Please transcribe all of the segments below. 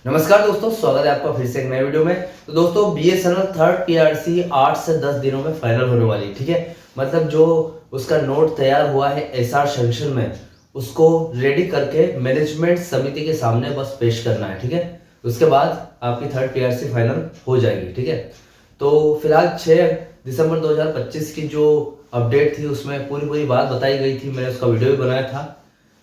नमस्कार दोस्तों, स्वागत है आपका फिर से एक नए वीडियो में। तो दोस्तों बीएसएनएल थर्ड पीआरसी 8 से 10 दिनों में फाइनल होने वाली है। ठीक है, मतलब जो उसका नोट तैयार हुआ है एसआर सेक्शन में, उसको रेडी करके मैनेजमेंट समिति के सामने बस पेश करना है। ठीक है, उसके बाद आपकी थर्ड पीआरसी फाइनल हो जाएगी। ठीक है, तो फिलहाल 6 दिसंबर 2025 की जो अपडेट थी उसमें पूरी बात बताई गई थी, मैंने उसका वीडियो भी बनाया था।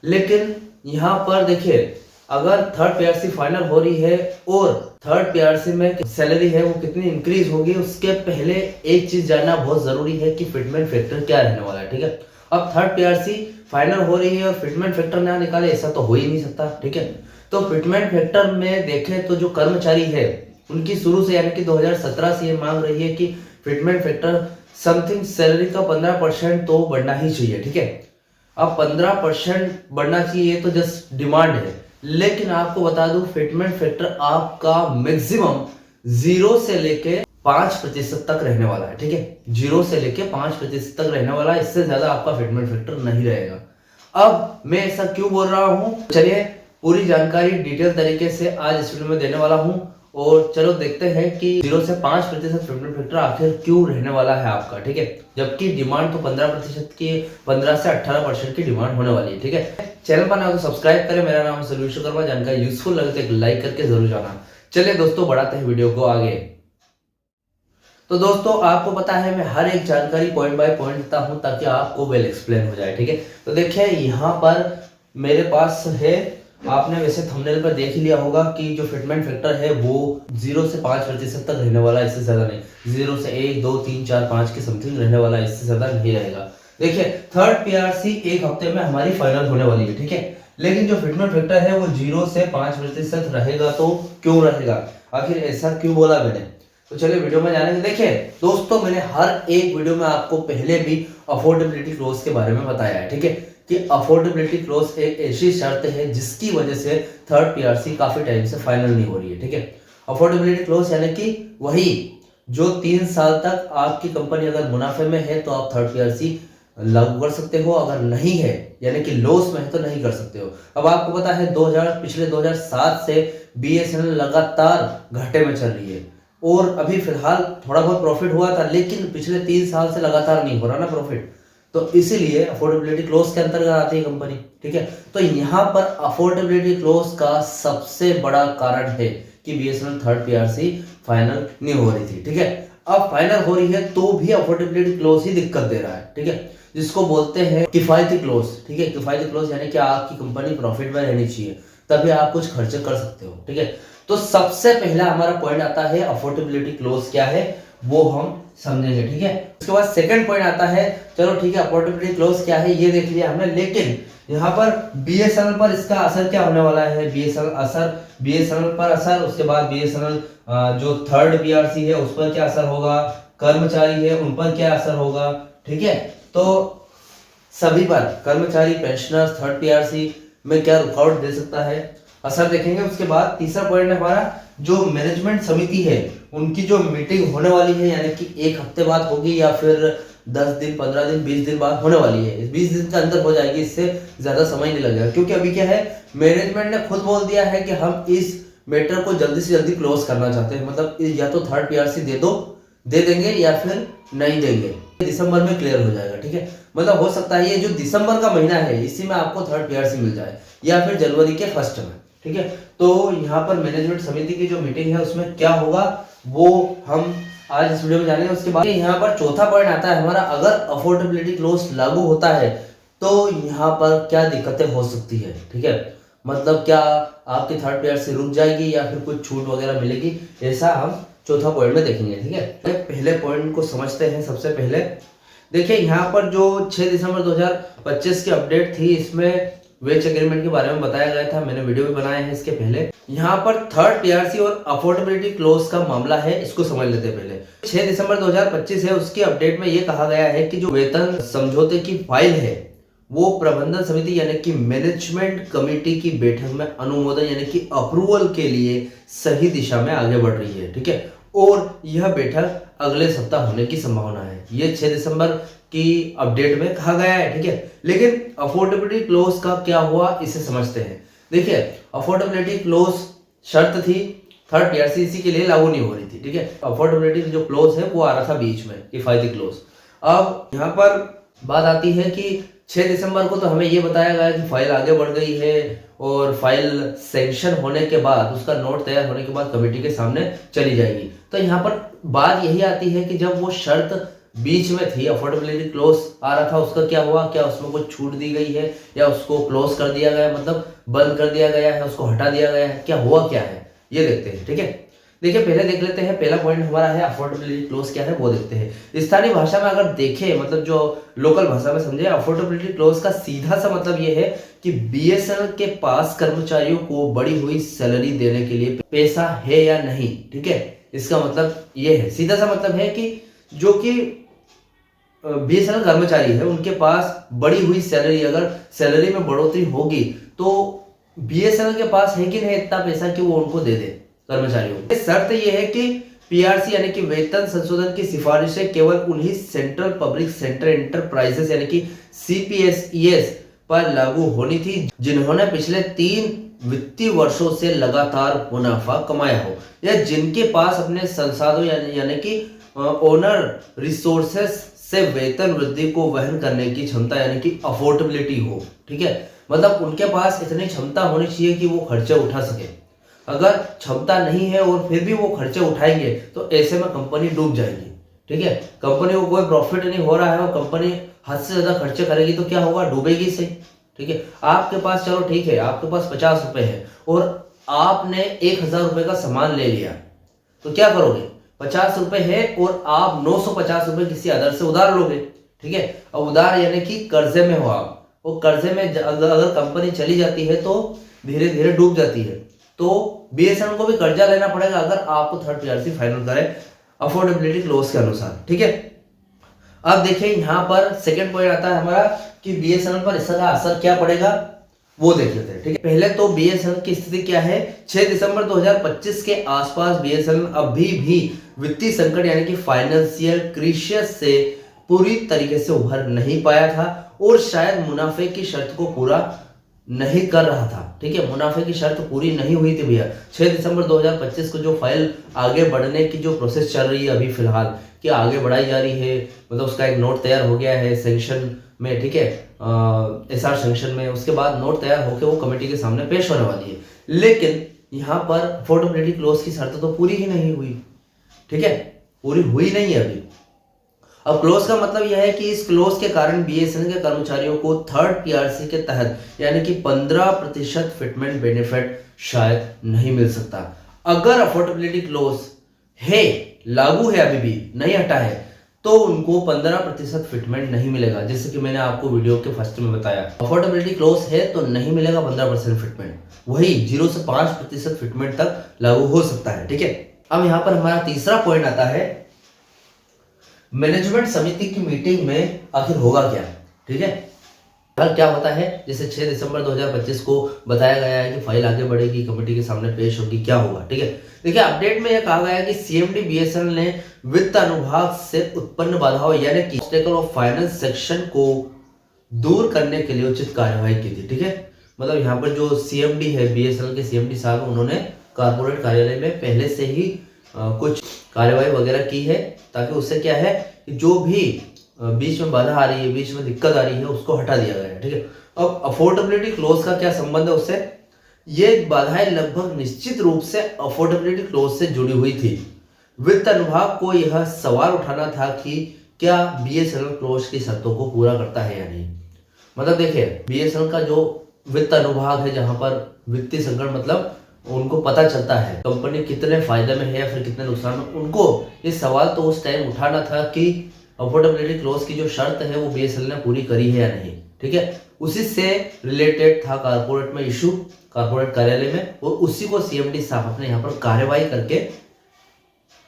लेकिन यहाँ पर देखिए, अगर थर्ड पीआरसी फाइनल हो रही है और थर्ड पीआरसी में सैलरी है वो कितनी इंक्रीज होगी, उसके पहले एक चीज जानना बहुत जरूरी है कि फिटमेंट फैक्टर क्या रहने वाला है। ठीक है, अब थर्ड पीआरसी फाइनल हो रही है और फिटमेंट फैक्टर ना निकाले ऐसा तो हो ही नहीं सकता। ठीक है, तो फिटमेंट फैक्टर में देखें तो जो कर्मचारी है उनकी शुरू से यानी कि 2017 से ये मांग रही है कि फिटमेंट फैक्टर समथिंग सैलरी का 15% तो बढ़ना ही चाहिए। ठीक है, अब 15% बढ़ना चाहिए तो जस्ट डिमांड है, लेकिन आपको बता दूं फिटमेंट फैक्टर आपका मैक्सिमम 0 से लेके 5% तक रहने वाला है। ठीक है, 0 से लेके 5% तक रहने वाला है, इससे ज्यादा आपका फिटमेंट फैक्टर नहीं रहेगा। अब मैं ऐसा क्यों बोल रहा हूं, चलिए पूरी जानकारी डिटेल तरीके से आज इस वीडियो में देने वाला हूं और चलो देखते हैं कि 0 से 5% फिटमेंट फैक्टर आखिर क्यों रहने वाला है आपका। ठीक है, जबकि डिमांड तो 15% की, 15 से 18% की डिमांड होने वाली है। ठीक है, चैनल पर ना तो सब्सक्राइब करें, मेरा नाम है सलू विश्वकर्मा। जानकारी यूजफुल लगे तो एक लाइक करके जरूर जाना। चलिए दोस्तों, बढ़ाते हैं वीडियो को आगे। तो दोस्तों आपको पता है मैं हर एक जानकारी पॉइंट बाय पॉइंट देता हूं ताकि आपको वेल एक्सप्लेन हो जाए। ठीक है, तो देखिए यहाँ पर मेरे पास है, आपने वैसे थंबनेल पर देख ही लिया होगा कि जो फिटमेंट फैक्टर है वो 0 से 5% तक रहने वाला है, इससे ज्यादा नहीं। 0 से 1, 2, 3, 4, 5 के समथिंग रहने वाला है, इससे ज्यादा नहीं रहेगा। देखिए थर्ड पीआरसी एक हफ्ते में हमारी फाइनल होने वाली है। ठीक है, लेकिन जो फिटमेंट फैक्टर है वो 0 से 5% रहेगा। तो क्यों रहेगा, आखिर ऐसा क्यों बोला मैंने, तो चलिए वीडियो में जानेंगे। देखिए दोस्तों, मैंने हर एक वीडियो में आपको पहले भी अफोर्डेबिलिटी क्लॉज के बारे में बताया है। ठीक है, कि अफोर्डेबिलिटी क्लॉज एक ऐसी शर्त है जिसकी वजह से थर्ड पीआरसी काफी टाइम से फाइनल नहीं हो रही है। ठीक है, अफोर्डेबिलिटी क्लॉज यानी कि वही जो 3 साल तक आपकी कंपनी अगर मुनाफे में है तो आप थर्ड पीआरसी लागू कर सकते हो, अगर नहीं है यानी कि लॉस में है तो नहीं कर सकते हो। अब आपको पता है पिछले 2007 से बीएसएनएल लगातार घाटे में चल रही है और अभी फिलहाल थोड़ा बहुत प्रॉफिट हुआ था, लेकिन पिछले 3 साल से लगातार नहीं हो रहा ना प्रॉफिट, तो इसीलिए अफोर्डेबिलिटी क्लॉज के अंतर्गत आती है कंपनी। ठीक है, तो यहाँ पर अफोर्डेबिलिटी क्लॉज का सबसे बड़ा कारण है कि बीएसएनएल थर्ड पीआरसी फाइनल नहीं हो रही थी। ठीक है, अब फाइनल हो रही है तो भी अफोर्डेबिलिटी क्लॉज ही दिक्कत दे रहा है। ठीक है, जिसको बोलते हैं किफायती क्लॉज। ठीक है, किफायती क्लॉज यानी कि आपकी कंपनी प्रॉफिट में रहनी चाहिए तभी आप कुछ खर्चे कर सकते हो। ठीक है, तो सबसे पहला हमारा पॉइंट आता है अफोर्डेबिलिटी क्लॉज क्या है वो हम समझेंगे। ठीक है, उसके बाद सेकंड पॉइंट आता है, चलो ठीक है अफोर्डेबिलिटी क्लॉज क्या है ये देख लिया हमने, लेकिन यहाँ पर बीएसएनएल पर इसका असर क्या होने वाला है, बीएसएनएल पर असर, उसके बाद बीएसएनएल जो थर्ड पीआरसी है उस पर क्या असर होगा, कर्मचारी है उन पर क्या असर होगा। ठीक है, तो सभी पर, कर्मचारी, पेंशनर्स, थर्ड पीआरसी में क्या रुकावट दे सकता है, असर देखेंगे। उसके बाद तीसरा पॉइंट है हमारा जो मैनेजमेंट समिति है उनकी जो मीटिंग होने वाली है, यानी कि एक हफ्ते बाद होगी या फिर 10 दिन, 15 दिन, 20 दिन बाद होने वाली है, 20 दिन के अंदर हो जाएगी, इससे ज्यादा समय नहीं लगेगा। क्योंकि अभी क्या है, मैनेजमेंट ने खुद बोल दिया है कि हम इस मैटर को जल्दी से जल्दी क्लोज करना चाहते हैं, मतलब या तो थर्ड पीआरसी दे देंगे या फिर नहीं देंगे, दिसंबर में क्लियर हो जाएगा। ठीक है, मतलब हो सकता है ये जो दिसंबर का महीना है इसी में आपको थर्ड पीआरसी मिल जाए या फिर जनवरी के फर्स्ट में। ठीक है, तो यहाँ पर मैनेजमेंट समिति की जो मीटिंग है उसमें क्या होगा वो हम आज इस वीडियो में जानेंगे। उसके बाद यहाँ पर चौथा पॉइंट आता है हमारा, अगर अफोर्डेबिलिटी क्लॉज लागू होता है तो यहाँ पर क्या दिक्कतें हो सकती है। ठीक है, मतलब क्या आपकी थर्ड पीआरसी रुक जाएगी या फिर कुछ छूट वगैरह मिलेगी, ऐसा हम चौथा पॉइंट में देखेंगे। ठीक है, पहले पॉइंट को समझते हैं। सबसे पहले देखिए यहाँ पर जो 6 दिसंबर 2025 की अपडेट थी इसमें वेज एग्रीमेंट के बारे में बताया गया था, मैंने वीडियो भी बनाया है इसके पहले। यहाँ पर थर्ड पीआरसी और अफोर्डेबिलिटी क्लॉज का मामला है, इसको समझ लेते हैं पहले। 6 दिसंबर 2025 है, उसकी अपडेट में ये कहा गया है कि जो वेतन समझौते की फाइल है वो प्रबंधन समिति यानी कि मैनेजमेंट कमेटी की बैठक में अनुमोदन यानी कि अप्रूवल के लिए सही दिशा में आगे बढ़ रही है। ठीक है, और यह बैठक अगले सप्ताह होने की संभावना है, ये 6 दिसंबर की अपडेट में कहा गया है। ठीक है, लेकिन अफोर्डेबिलिटी क्लॉज का क्या हुआ इसे समझते हैं। देखिए अफोर्डेबिलिटी क्लॉज शर्त थी थर्ड पीआरसी इसी के लिए लागू नहीं हो रही थी, ठीक है। अफोर्डेबिलिटी जो क्लोज है वो आ रहा था बीच में, किफायती क्लोज। अब यहाँ पर बात आती है कि 6 दिसंबर को तो हमें ये बताया गया कि फाइल आगे बढ़ गई है और फाइल सैंक्शन होने के बाद, उसका नोट तैयार होने के बाद कमेटी के सामने चली जाएगी। तो यहाँ पर बात यही आती है कि जब वो शर्त बीच में थी, अफोर्डेबिलिटी क्लोज आ रहा था, उसका क्या हुआ, क्या उसमें कुछ छूट दी गई है या उसको क्लोज कर दिया गया, मतलब बंद कर दिया गया है, उसको हटा दिया गया है, क्या हुआ क्या है, ये देखते हैं, ठीक है। देखिए पहले देख लेते हैं, पहला पॉइंट हमारा है अफोर्डेबिलिटी क्लोज क्या है वो देखते हैं। स्थानीय भाषा में अगर देखें, मतलब जो लोकल भाषा में समझे, अफोर्डेबिलिटी क्लोज का सीधा सा मतलब ये है कि बीएसएनएल के पास कर्मचारियों को बढ़ी हुई सैलरी देने के लिए पैसा है या नहीं, ठीक है। इसका मतलब ये है, सीधा सा मतलब है कि जो कि बीएसएनएल कर्मचारी है उनके पास बढ़ी हुई सैलरी, अगर सैलरी में बढ़ोतरी होगी तो बीएसएनएल के पास है कि नहीं इतना पैसा कि वो उनको दे दे कर्मचारियों को। शर्त ये है कि पीआरसी यानी कि वेतन संशोधन की सिफारिशें केवल उन्हीं सेंट्रल पब्लिक सेक्टर एंटरप्राइजेस यानी कि सीपीएसईएस पर लागू होनी थी जिन्होंने पिछले 3 वित्तीय वर्षों से लगातार मुनाफा कमाया हो या जिनके पास अपने संसाधनों यानी कि ओनर रिसोर्सेस से वेतन वृद्धि को वहन करने की क्षमता यानी कि अफोर्डेबिलिटी हो, ठीक है। मतलब उनके पास इतनी क्षमता होनी चाहिए कि वो खर्चे उठा सके। अगर क्षमता नहीं है और फिर भी वो खर्चे उठाएंगे तो ऐसे में कंपनी डूब जाएगी, ठीक है। कंपनी को कोई प्रॉफिट नहीं हो रहा है और कंपनी हद से ज्यादा खर्चे करेगी तो क्या होगा, डूबेगी सही, ठीक है। आपके पास, चलो ठीक है, आपके पास 50 रुपए है और आपने 1000 रुपए का सामान ले लिया, तो क्या करोगे, 50 रुपए है और आप 950 रुपए किसी अदर से उधार लोगे, ठीक है। अब उधार यानी कि कर्जे में हो आप, वो कर्जे में अगर कंपनी चली जाती है तो धीरे धीरे डूब जाती है, तो बीएसएनएल को भी कर्जा लेना पड़ेगा अगर आपको थर्ड पीआरसी फाइनल करे अफोर्डेबिलिटी क्लोज के अनुसार, ठीक है। अब देखिए यहाँ पर सेकंड पॉइंट आता है हमारा कि बीएसएनएल पर इसका असर क्या पड़ेगा वो देख लेते हैं, ठीक है। पहले तो बीएसएनएल की स्थिति क्या है, 6 दिसंबर 2025 के आसपास बीएसएनएल अभी भी वित्तीय संकट यानी कि फाइनेंशियल क्राइसिस से पूरी तरीके से उभर नहीं पाया था और शायद मुनाफे की शर्त को पूरा नहीं कर रहा था, ठीक है। मुनाफे की शर्त पूरी नहीं हुई थी भैया। 6 दिसंबर 2025 को जो फाइल आगे बढ़ने की जो प्रोसेस चल रही है अभी फिलहाल कि आगे बढ़ाई जा रही है, मतलब उसका एक नोट तैयार हो गया है सैंक्शन में, ठीक है, एसआर सैंक्शन में, उसके बाद नोट तैयार होकर वो कमेटी के सामने पेश होने वाली है। लेकिन यहाँ पर अफोर्डेबिलिटी क्लोज की शर्त तो पूरी ही नहीं हुई, ठीक है, पूरी हुई नहीं है अभी। अब क्लोज का मतलब यह है कि इस क्लोज के कारण बीएसएनएल के कर्मचारियों को थर्ड पीआरसी के तहत यानी कि 15% फिटमेंट बेनिफिट शायद नहीं मिल सकता। अगर अफोर्डेबिलिटी क्लोज है, लागू है, अभी भी नहीं हटा है, तो उनको 15% फिटमेंट नहीं मिलेगा, जैसे कि मैंने आपको वीडियो के फर्स्ट में बताया। अफोर्डेबिलिटी क्लोज है तो नहीं मिलेगा 15% फिटमेंट, वही 0 से 5% फिटमेंट तक लागू हो सकता है, ठीक है। अब यहाँ पर हमारा तीसरा पॉइंट आता है, मैनेजमेंट समिति की मीटिंग में आखिर होगा क्या, ठीक है। कल क्या होता है, जैसे 6 दिसंबर 2025 को बताया गया है कि फाइल आगे बढ़ेगी, कमेटी के सामने पेश होगी, क्या होगा, ठीक है। देखिए अपडेट में यह कहा गया है कि सीएमडी बीएसएनएल ने वित्त अनुभाग से उत्पन्न बाधाओं यानी कि ऑब्स्टेकल ऑफ फाइनेंस सेक्शन को दूर करने के लिए उचित कार्यवाही की थी, ठीक है। मतलब यहाँ पर जो सीएमडी है, बीएसएनएल के सीएमडी साहब, उन्होंने कारपोरेट कार्यालय में पहले से ही कुछ कार्यवाही वगैरह की है ताकि उससे क्या है कि जो भी बीच में बाधा आ रही है, बीच में दिक्कत आ रही है, उसको हटा दिया गया है, ठीक है। अब अफोर्डेबिलिटी क्लोज का क्या संबंध है उससे, ये बाधाएं लगभग निश्चित रूप से अफोर्डेबिलिटी क्लोज से जुड़ी हुई थी। वित्त अनुभाग को यह सवाल उठाना था कि क्या बीएसएनएल क्लोज की शर्तों को पूरा करता है या नहीं। मतलब देखिए बीएसएनएल का जो वित्त अनुभाग है, जहां पर वित्तीय संकट मतलब उनको पता चलता है कंपनी कितने फायदे में है या फिर कितने नुकसान में, उनको ये सवाल तो उस टाइम उठाना था कि अफोर्डेबिलिटी क्लोज की जो शर्त है वो बीएसएनएल ने पूरी करी है या नहीं, ठीक है। उसी से रिलेटेड था कारपोरेट में इशू, कारपोरेट कार्यालय में, और उसी को सीएमडी साहब ने यहाँ पर कार्यवाही करके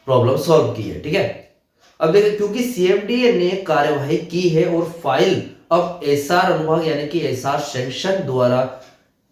प्रॉब्लम सॉल्व की है, ठीक है। अब देखिए क्योंकि सीएमडी ने कार्यवाही की है और फाइल अब एसआर अनुभाग यानी कि एसआर सेक्शन द्वारा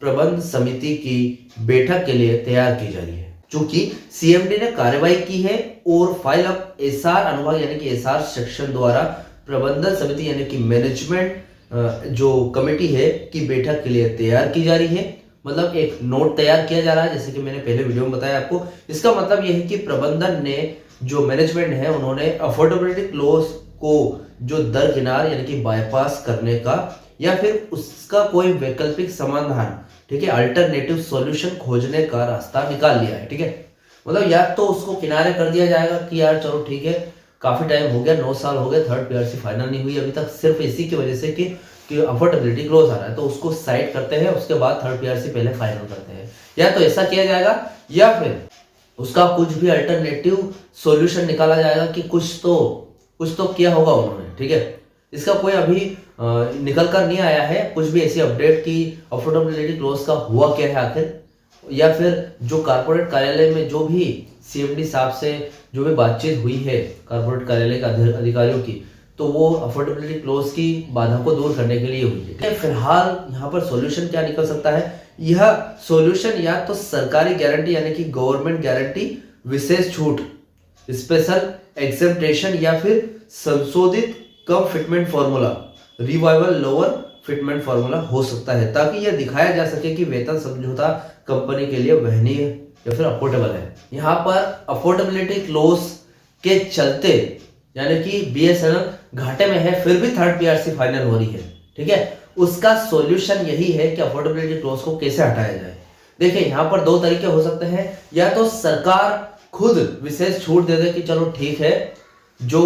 प्रबंध समिति की बैठक के लिए तैयार की जा रही है। चूंकि सीएमडी ने कार्यवाही की है और फाइल अब एसआर अनुभाग यानी कि एसआर सेक्शन द्वारा प्रबंधन समिति यानी कि मैनेजमेंट जो कमेटी है की बैठक के लिए तैयार की जा रही है। मतलब एक नोट तैयार किया जा रहा है, जैसे कि मैंने पहले वीडियो में बताया आपको। इसका मतलब यह है कि प्रबंधन ने, जो मैनेजमेंट है, उन्होंने अफोर्डेबिलिटी क्लोज को जो दरकिनार यानी कि बाईपास करने का या फिर उसका कोई वैकल्पिक समाधान, ठीक है, अल्टरनेटिव सॉल्यूशन खोजने का रास्ता निकाल लिया है। ठीक है, मतलब या तो उसको किनारे कर दिया जाएगा कि यार चलो ठीक है, काफी टाइम हो गया, 9 साल हो गए, थर्ड पीआरसी फाइनल नहीं हुई अभी तक, सिर्फ इसी की वजह से कि अफोर्डेबिलिटी क्लोज आ रहा है, तो उसको साइड करते हैं, उसके बाद थर्ड पीआरसी पहले फाइनल करते हैं। या तो ऐसा किया जाएगा या फिर उसका कुछ भी अल्टरनेटिव सॉल्यूशन निकाला जाएगा कि कुछ तो किया होगा उन्होंने। ठीक है, इसका कोई अभी निकल कर नहीं आया है कुछ भी ऐसी अपडेट की अफोर्डेबिलिटी क्लोज का हुआ क्या है आखिर, या फिर जो कारपोरेट कार्यालय में जो भी सीएमडी साहब से जो भी बातचीत हुई है कारपोरेट कार्यालय के अधिकारियों की, तो वो अफोर्डेबिलिटी क्लोज की बाधा को दूर करने के लिए हुई है। फिलहाल यहाँ पर सॉल्यूशन क्या निकल सकता है? यह सॉल्यूशन या तो सरकारी गारंटी यानी कि गवर्नमेंट गारंटी, विशेष छूट, स्पेशल एक्सेप्टेशन, या फिर संशोधित कम fitment formula, revival lower fitment formula हो सकता है, ताकि यह दिखाया जा सके कि वेतन समझौता कंपनी के लिए वहनीय या फिर अफोर्डेबल है। यहाँ पर अफोर्डेबिलिटी क्लोज के चलते यानी कि बीएसएनएल घाटे में है, फिर भी थर्ड पीआरसी फाइनल हो रही है। ठीक है, उसका सॉल्यूशन यही है कि अफोर्डेबिलिटी क्लोज को कैसे हटाया जाए। देखिए, यहाँ पर दो तरीके हो सकते हैं, या तो सरकार खुद विशेष छूट दे दे कि चलो ठीक है, जो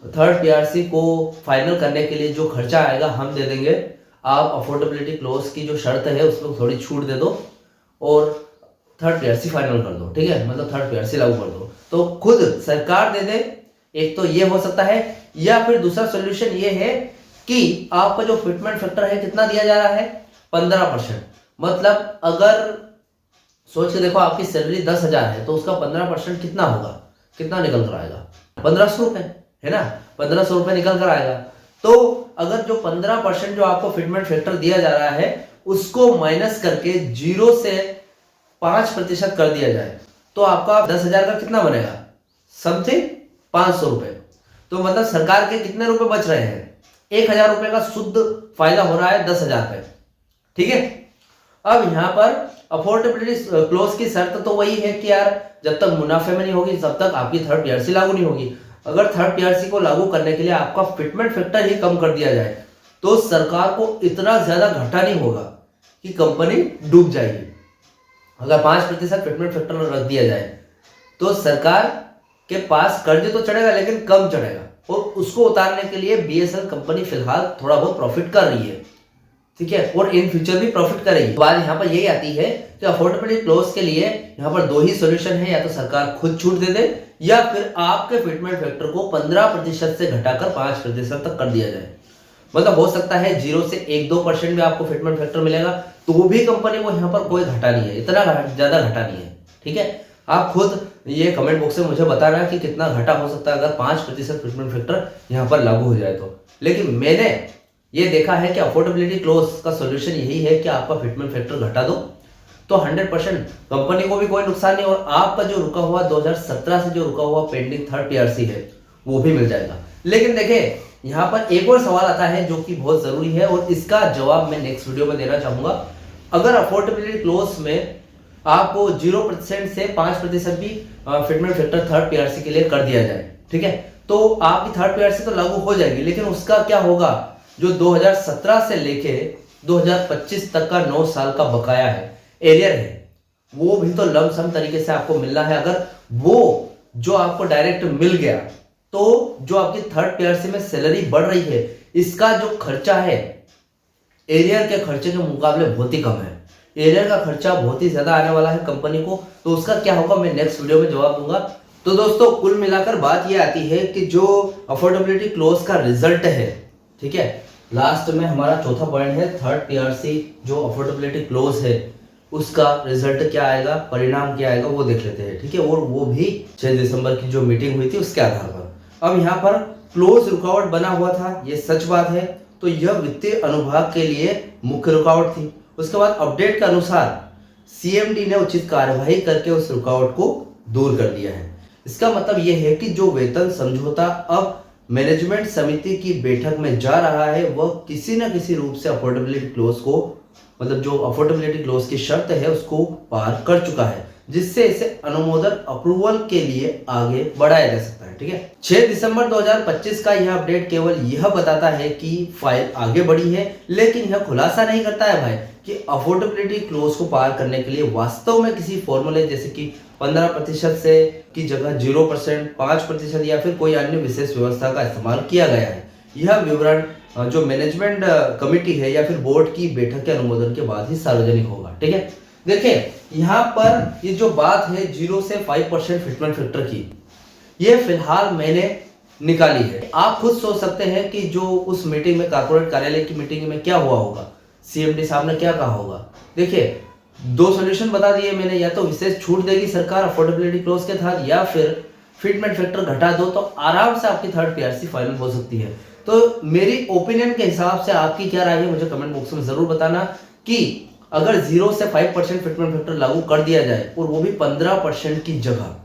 थर्ड पीआरसी को फाइनल करने के लिए जो खर्चा आएगा हम दे देंगे, आप अफोर्डेबिलिटी क्लोज की जो शर्त है उसमें थोड़ी छूट दे दो और थर्ड पीआरसी फाइनल कर दो। ठीक है, मतलब थर्ड पीआरसी लागू कर दो, तो खुद सरकार दे दे, एक तो ये हो सकता है। या फिर दूसरा सॉल्यूशन ये है कि आपका जो फिटमेंट फैक्टर है कितना दिया जा रहा है? 15%। मतलब अगर सोच के देखो, आपकी सैलरी 10,000 है तो उसका 15% कितना होगा, कितना निकल कर आएगा? 1500 रुपए, है ना, 1500 रुपए निकल कर आएगा। तो अगर जो 15% जो आपको फिटमेंट फैक्टर दिया जा रहा है उसको माइनस करके 0 से 5% कर दिया जाए, तो आपका 10,000 का कितना बनेगा? समथिंग 500 रुपए। तो मतलब सरकार के कितने रुपए बच रहे हैं? 1,000 रुपए का शुद्ध फायदा हो रहा है 10,000 पे। ठीक है, अब यहाँ पर अफोर्डेबिलिटी क्लोज की शर्त तो वही है कि यार जब तक मुनाफे में नहीं होगी तब तक आपकी थर्ड पीआरसी लागू नहीं होगी। अगर थर्ड पीआरसी को लागू करने के लिए आपका फिटमेंट फैक्टर ही कम कर दिया जाए तो सरकार को इतना ज्यादा घाटा नहीं होगा कि कंपनी डूब जाएगी। अगर 5% फिटमेंट फैक्टर रख दिया जाए तो सरकार के पास कर्ज तो चढ़ेगा लेकिन कम चढ़ेगा, और उसको उतारने के लिए बीएसएनएल कंपनी फिलहाल थोड़ा बहुत प्रॉफिट कर रही है। ठीक है, और इन फ्यूचर भी प्रॉफिट करेगी। बात यहाँ पर यही आती है कि अफोर्डेबिलिटी क्लोज के लिए यहाँ पर दो ही सॉल्यूशन है, या तो सरकार खुद छूट दे दे या फिर आपके फिटमेंट फैक्टर को 15% से घटाकर 5% तक कर दिया जाए। मतलब हो सकता है 0 से 1-2% भी आपको फिटमेंट फैक्टर मिलेगा, तो भी कंपनी को यहाँ पर कोई घाटा नहीं है, इतना ज्यादा घाटा नहीं है। ठीक है, आप खुद ये कमेंट बॉक्स में मुझे बताना कि कितना घाटा हो सकता है अगर 5% फिटमेंट फैक्टर यहाँ पर लागू हो जाए तो। लेकिन मैंने ये देखा है कि अफोर्डेबिलिटी क्लोज का सॉल्यूशन यही है कि आपका फिटमेंट फैक्टर घटा दो, तो 100% कंपनी को भी कोई नुकसान नहीं, और आपका जो रुका हुआ 2017 से जो रुका हुआ पेंडिंग थर्ड पीआरसी है वो भी मिल जाएगा। लेकिन देखिए, यहाँ पर एक और सवाल आता है जो कि बहुत जरूरी है, और इसका जवाब मैं नेक्स्ट वीडियो में देना चाहूंगा। अगर अफोर्डेबिलिटी क्लोज में आपको 0% से 5% भी फिटमेंट फैक्टर थर्ड पीआरसी के लिए कर दिया जाए, ठीक है, तो आपकी थर्ड पीआरसी तो लागू हो जाएगी, लेकिन उसका क्या होगा? जो 2017 से लेके 2025 तक का 9 साल का बकाया है, एरियर है, वो भी तो लमसम तरीके से आपको मिलना है। अगर वो जो आपको डायरेक्ट मिल गया तो जो आपकी थर्ड पीआरसी में सैलरी बढ़ रही है, इसका जो खर्चा है एरियर के खर्चे के मुकाबले बहुत ही कम है। एरियर का खर्चा बहुत ही ज्यादा आने वाला है कंपनी को, तो उसका क्या होगा मैं नेक्स्ट वीडियो में जवाब दूंगा। तो दोस्तों, कुल मिलाकर बात ये आती है कि जो अफोर्डेबिलिटी क्लोज का रिजल्ट है, ठीक है, लास्ट में हमारा चौथा पॉइंट है थर्ड पीआरसी जो अफोर्डेबिलिटी क्लोज है उसका रिजल्ट क्या आएगा, परिणाम क्या आएगा, वो देख लेते हैं। ठीक है, और वो भी 6 दिसंबर की जो मीटिंग हुई थी उसके आधार पर। अब यहाँ पर क्लोज रुकावट बना हुआ था, ये सच बात है, तो यह वित्तीय अनुभाग के लिए मुख्य रुकावट थी। उसके बाद अपडेट के अनुसार सीएमडी ने उचित कार्यवाही करके उस रुकावट को दूर कर दिया है। इसका मतलब यह है कि जो वेतन समझौता अब मैनेजमेंट समिति की बैठक में जा रहा है वह किसी न किसी रूप से अफोर्डेबिलिटी क्लोज को मतलब जो अफोर्डेबिलिटी क्लोज की शर्त है उसको पार कर चुका है, जिससे इसे अनुमोदन अप्रूवल के लिए आगे बढ़ाया जा सकता है। ठीक है, 6 दिसंबर 2025 का यह अपडेट केवल यह बताता है कि फाइल आगे बढ़ी है, लेकिन यह खुलासा नहीं करता है भाई कि अफोर्डेबिलिटी क्लोज को पार करने के लिए वास्तव में किसी फॉर्मूले जैसे कि 15% से की जगह 0%, 5% या फिर कोई अन्य विशेष व्यवस्था का इस्तेमाल किया गया है। यह विवरण जो मैनेजमेंट कमेटी है या फिर बोर्ड की बैठक के अनुमोदन के बाद ही सार्वजनिक होगा। ठीक है, देखिए यहाँ पर ये जो बात है 0 से 5% फिटमेंट फैक्टर की, ये फिलहाल मैंने निकाली है। आप खुद सोच सकते हैं कि जो उस मीटिंग में, कारपोरेट कार्यालय की मीटिंग में क्या हुआ होगा, सीएमडी साहब ने क्या कहा होगा। देखिए 2 सॉल्यूशन बता दिए मैंने, या तो विशेष छूट देगी सरकार अफोर्डेबिलिटी क्लोज के तहत, या फिर फिटमेंट फैक्टर घटा दो तो आराम से आपकी थर्ड पीआरसी फाइनल हो सकती है। तो मेरी ओपिनियन के हिसाब से आपकी क्या राय है मुझे कमेंट बॉक्स में जरूर बताना कि अगर 0 से 5% फिटमेंट फैक्टर लागू कर दिया जाए और वो भी 15% की जगह,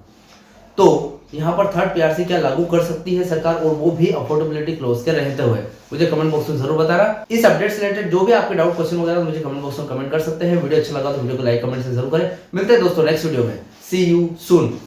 तो यहाँ पर थर्ड पीआरसी क्या लागू कर सकती है सरकार, और वो भी अफोर्डेबिलिटी क्लोज के रहते हुए, मुझे कमेंट बॉक्स में जरूर बताना। इस अपडेट से रिलेटेड जो भी आपके डाउट, क्वेश्चन वगैरह मुझे कमेंट बॉक्स में कमेंट कर सकते हैं। वीडियो अच्छा लगा तो वीडियो को लाइक, कमेंट से जरूर करें। मिलते हैं दोस्तों नेक्स्ट वीडियो में। सी यू सून।